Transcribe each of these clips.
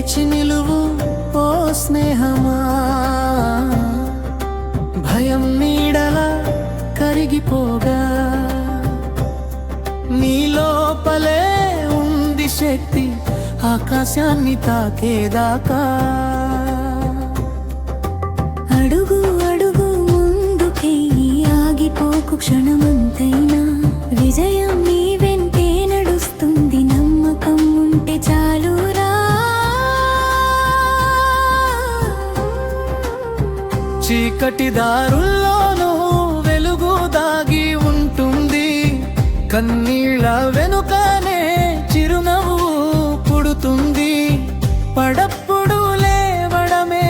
లేచి నిలువు ఓ స్నేహమా, భయం నీడలా కరిగిపోగా నీ లోపలే ఉంది శక్తి ఆకాశాన్ని తాకేదాకా. అడుగు అడుగు ముందుకెయ్యి, ఆగిపోకు క్షణమంతైనా, విజయం నీ వెంటే నడుస్తుంది, నమ్మకం ఉంటే చాలురా. చీకటి దారుల్లోనూ వెలుగు దాగి ఉంటుంది, కన్నీళ్ళ వెనుకనే చిరునవ్వు పుడుతుంది. పడప్పుడు లేవడమే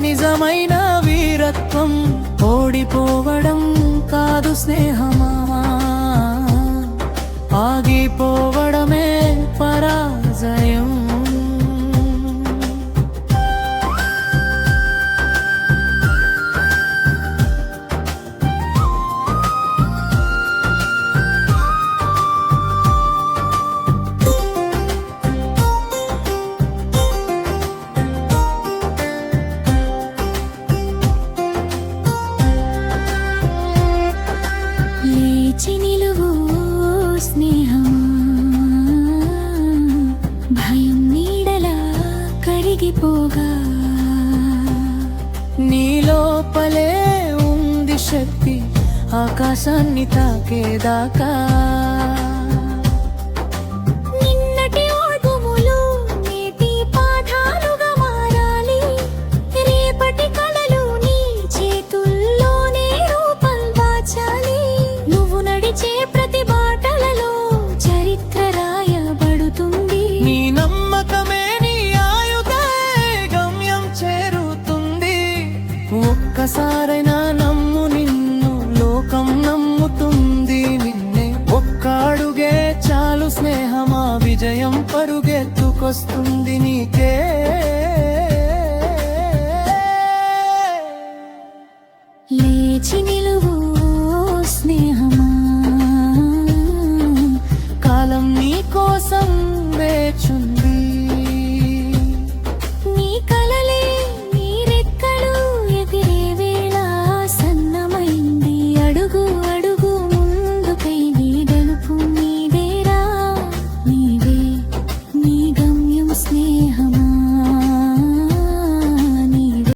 నిజమైన వీరత్వం, ఓడిపోవడం కాదు స్నేహమా, ఆగిపోవడమే పరాజయం. లేచి నిలువు స్నేహమా, భయం నీడలా కరిగిపోగా నీ లోపలే ఉంది శక్తి ఆకాశాన్ని తాకేదాకా. నిన్నటి ఓటములు నేటి పాఠాలుగా మారాలి, రేపటి కలలు నీ చేతుల్లోనే రూపం దాచాలి. నువ్వు నడిచే ప్రతి బాటలలో చరిత్ర రాయబడుతుంది, నీ నమ్మకమే నీ ఆయుధే గమ్యం చేరుతుంది. ఒక్కసారైనా నమ్ము, నిన్ను లోకం నమ్ముతుంది. నిన్నే ఒక్క అడుగే చాలు స్నేహమా, విజయం పరుగెత్తుకొస్తుంది నీకే.